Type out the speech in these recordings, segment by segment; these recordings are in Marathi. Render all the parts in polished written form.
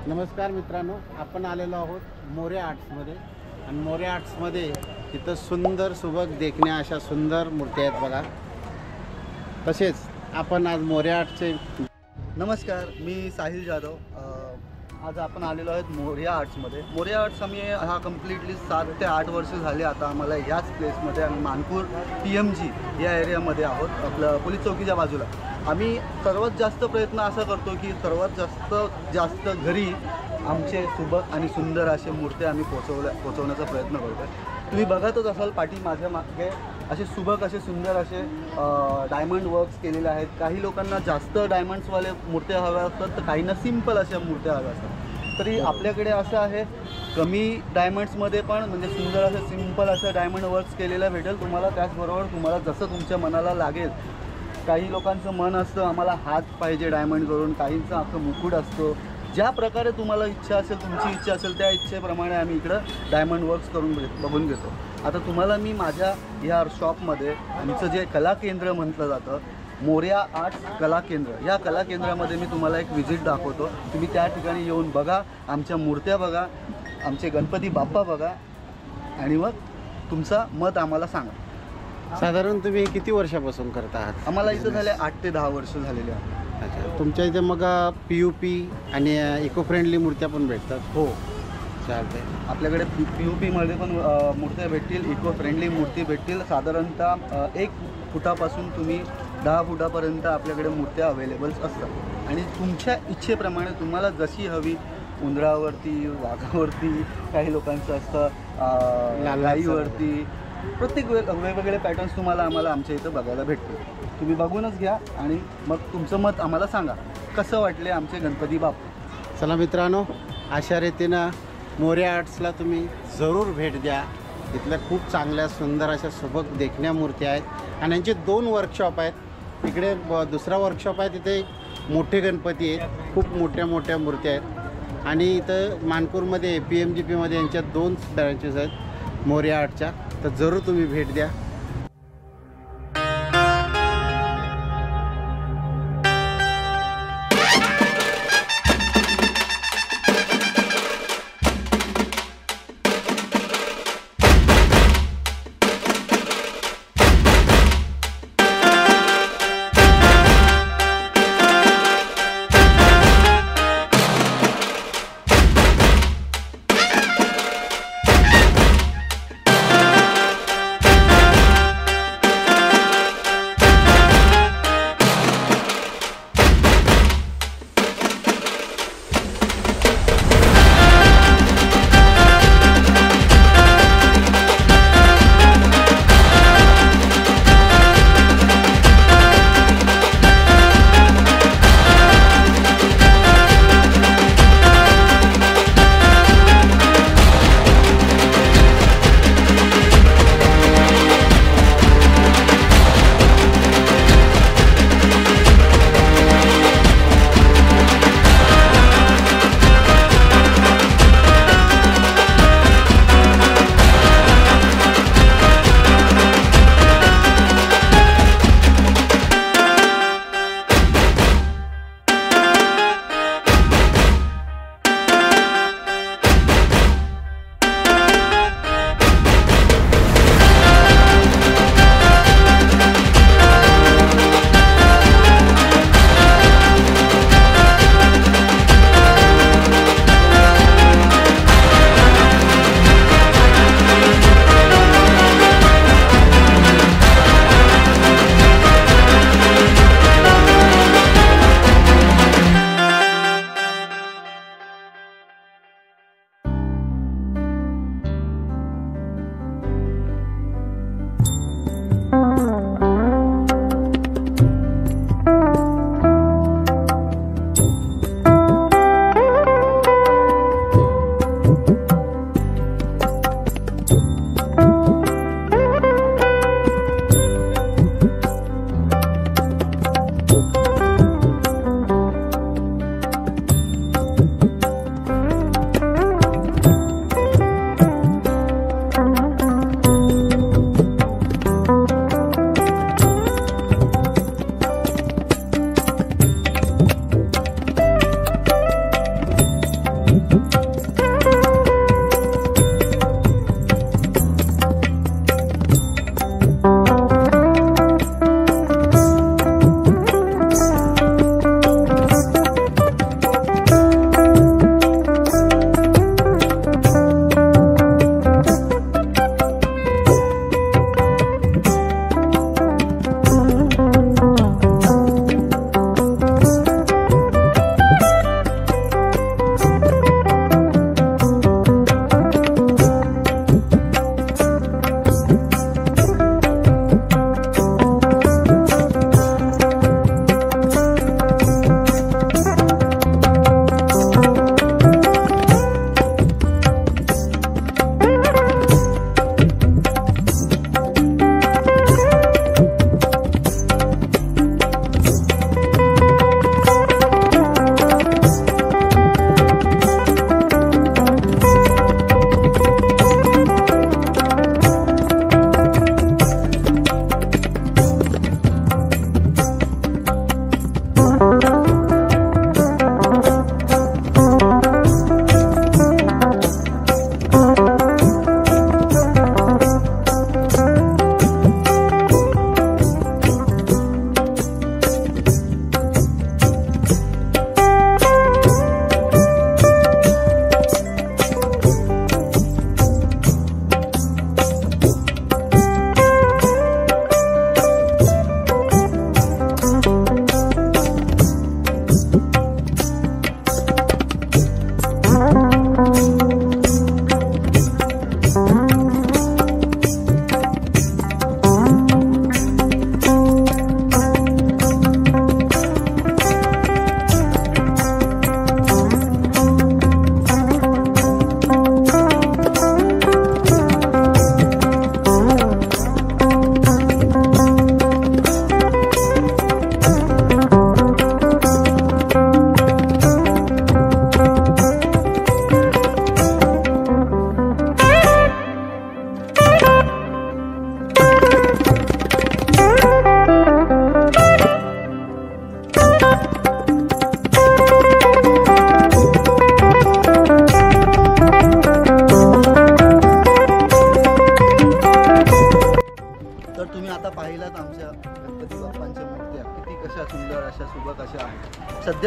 नमस्कार मित्रांनो, आपण आलेलो आहोत मोरया आर्ट्समध्ये आणि मोरया आर्ट्समध्ये इथं सुंदर सुबक देखण्या अशा सुंदर मूर्ती आहेत बघा। तसेच आपण आज मोरया आर्ट्सचे नमस्कार, मी साहिल जाधव। आज आपण आलेलो आहोत मोरया आर्ट्समध्ये। मोरया आर्ट्स आम्ही हा कम्प्लिटली 7 ते 8 वर्ष झाले आता आम्हाला याच प्लेसमध्ये आणि मानपूर PMG या एरियामध्ये आहोत, आपलं पोलीस चौकीच्या बाजूला। आम्ही सर्वात जास्त प्रयत्न असा करतो की सर्वात जास्त घरी आमचे सुबक आणि सुंदर असे मूर्ती आम्ही पोचवण्याचा प्रयत्न करतो। तुम्ही बघतच असाल पाठी माझ्या मागे असे सुबक असे सुंदर असे डायमंड वर्क्स केलेले आहेत। काही लोकांना जास्त डायमंड्सवाले मूर्त्या हव्या असतात तर काहींना सिंपल अशा मूर्त्या हव्या असतात। तरी आपल्याकडे असं आहे कमी डायमंड्समध्ये पण म्हणजे सुंदर असं सिंपल असं डायमंड वर्क्स केलेलं भेटेल तुम्हाला। त्याचबरोबर तुम्हाला जसं तुमच्या मनाला लागेल, काही लोकांचं मन असतं आम्हाला हात पाहिजे डायमंड करून, काहींचं आपलं मुकुट असतो। ज्या प्रकारे तुम्हाला इच्छा असेल, तुमची इच्छा असेल त्या इच्छेप्रमाणे आम्ही इकडं डायमंड वर्क्स करून बघून घेतो। आता तुम्हाला मी माझ्या या शॉपमध्ये आमचं जे कला केंद्र म्हटलं जातं मोरया आर्ट्स कला केंद्र, या कला केंद्रामध्ये मी तुम्हाला एक व्हिजिट दाखवतो। तुम्ही त्या ठिकाणी येऊन बघा, आमच्या मूर्त्या बघा, आमचे गणपती बाप्पा बघा आणि मग तुमचं मत आम्हाला सांगा। साधारण तुम्ही किती वर्षापासून करता आहात? आम्हाला इथं झाले 8 ते 10 वर्ष झालेले आहेत। अच्छा, तुमच्या इथे मग PUP आणि इको फ्रेंडली मूर्त्या पण भेटतात? हो चालते। आपल्याकडे PUPमध्ये पण मूर्त्या भेटतील, इको फ्रेंडली मूर्ती भेटतील। साधारणतः 1 फुटापासून तुम्ही 10 फुटापर्यंत आपल्याकडे मूर्त्या अवेलेबल्स असतात आणि तुमच्या इच्छेप्रमाणे तुम्हाला जशी हवी, उंदरावरती, वाघावरती, काही लोकांचं असतं लाईवरती, प्रत्येक वेगवेगळे पॅटर्न्स तुम्हाला आमच्या इथं बघायला भेटतील। तुम्ही बघूनच घ्या आणि मग तुमचं मत आम्हाला सांगा, कसं वाटले आमचे गणपती बाप्पा। चला मित्रांनो, अशा रीतीनं मोरया आर्ट्सला तुम्ही जरूर भेट द्या। इथल्या खूप चांगल्या सुंदर अशा सुबक देखण्या मूर्ती आहेत आणि यांचे 2 वर्कशॉप आहेत। इकडे दुसरा वर्कशॉप आहे, तिथे मोठे गणपती आहेत, खूप मोठ्या मोठ्या मूर्त्या आहेत आणि इथं मानपूरमध्ये PMGPमध्ये यांच्या 2 ब्रँचेस आहेत मोरया आर्टच्या, तर जरूर तुम्ही भेट द्या।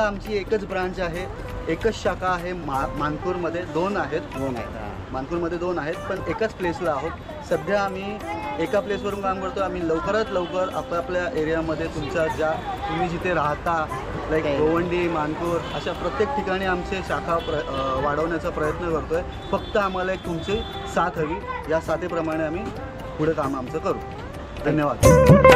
सध्या आमची एकच ब्रांच आहे, एकच शाखा आहे मानपूरमध्ये. 2 आहेत, मानपूरमध्ये 2 आहेत, पण एकाच प्लेसला आहोत. सध्या आम्ही एका प्लेसवरून काम करतो. आम्ही लवकरात लवकर आपापल्या एरियामध्ये तुम्ही जिथे राहता, लाईक गोवंडी, मानपूर, अशा प्रत्येक ठिकाणी आमचे शाखा वाढवण्याचा प्रयत्न करतो आहे. फक्त आम्हाला एक तुमची साथ हवी. या साथीप्रमाणे आम्ही पुढे काम आमचं करू. धन्यवाद.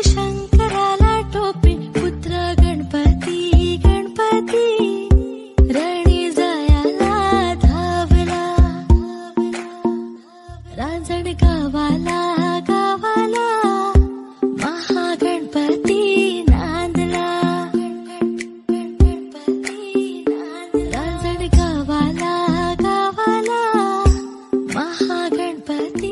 शंकराला टोपी पुत्र गणपती गणपती रणी जायाला धावला रांजण गावाला गावाला महागणपती नांदला रांजण गावाला गावाला महागणपती.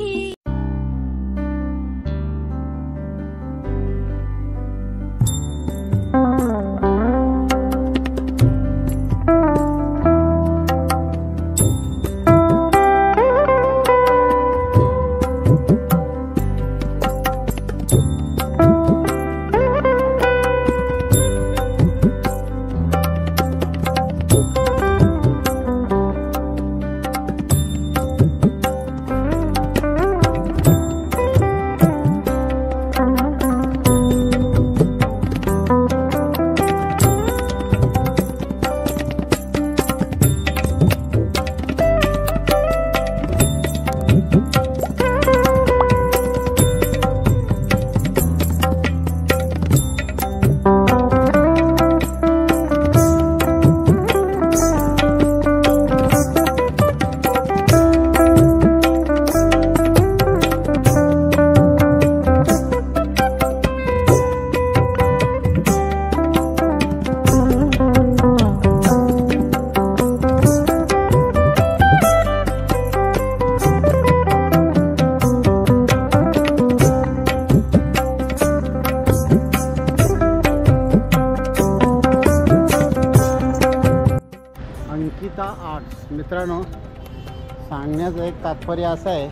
अंकिता आर्ट्स मित्रांनो, सांगण्याचं एक तात्पर्य असं आहे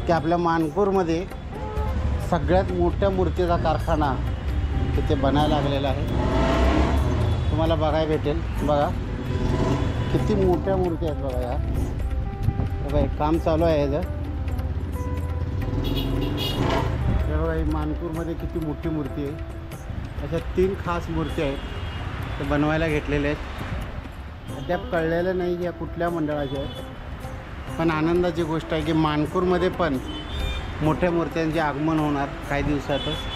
की आपल्या मानपूरमध्ये सगळ्यात मोठ्या मूर्तीचा कारखाना तिथे बनायला लागलेला आहे. तुम्हाला बघायला भेटेल. बघा किती मोठ्या मूर्ती आहेत बघा. या बघा एक काम चालू आहे याचं. हे बघा ही मानपूरमध्ये किती मोठी मूर्ती आहे. अशा 3 खास मूर्ती आहेत ते बनवायला घेतलेले आहेत. अद्याप कळलेलं नाही की या कुठल्या मंडळाच्या आहेत, पण आनंदाची गोष्ट आहे की मानपूरमध्ये पण मोठ्या मूर्त्यांचे आगमन होणार काही दिवसातच.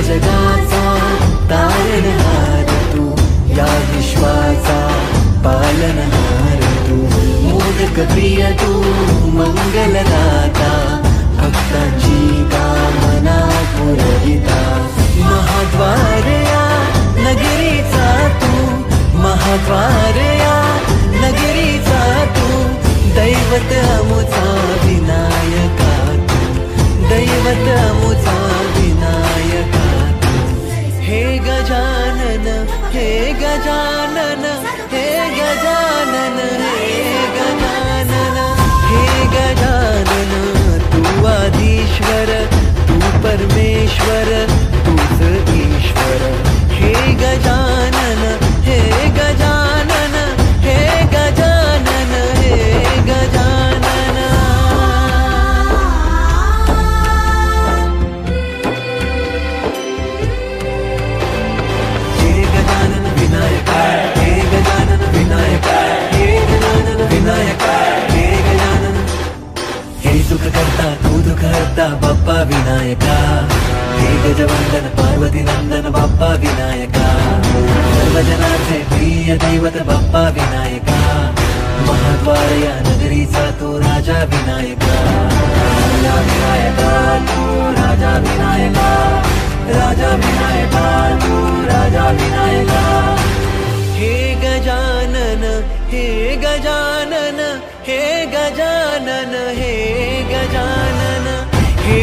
जगाचा तारणहार तू, या विश्वाचा पालनहार तू, मोदक प्रिय तू, मंगलदाता, भक्तांची कामना पुरविता, महाद्वार या नगरीचा तू, महाद्वार या नगरीचा तू, दैवत अमुचा विनायका तू, दैवत अमुचा विनायका तू, हे गजानन, हे गजानन, हे गजानन, हे गजानन, हे गजानन, तू आदिश्वर, तू परमेश्वर, तूच ईश्वर, हे गजानन, हे गजानन, हे गजानन, हे गजानन. हे गजानन विनायका, हे गजानन विनायका, हे गजानन विनायका, हे गजानन. हे सुख करता तू दुःख हरता बाप्पा विनायका, हे गजवंदन पार्वती नंदन बाप्पा विनायका, सर्वजनाचे प्रिय दैवत बाप्पा विनायका, महाद्वार या नगरीचा तू राजा विनायका, राजा विनायका तू राजा विनायका, राजा विनायका तू राजा विनायका. हे गजानन, हे गजानन, हे गजानन, हे गजानन, हे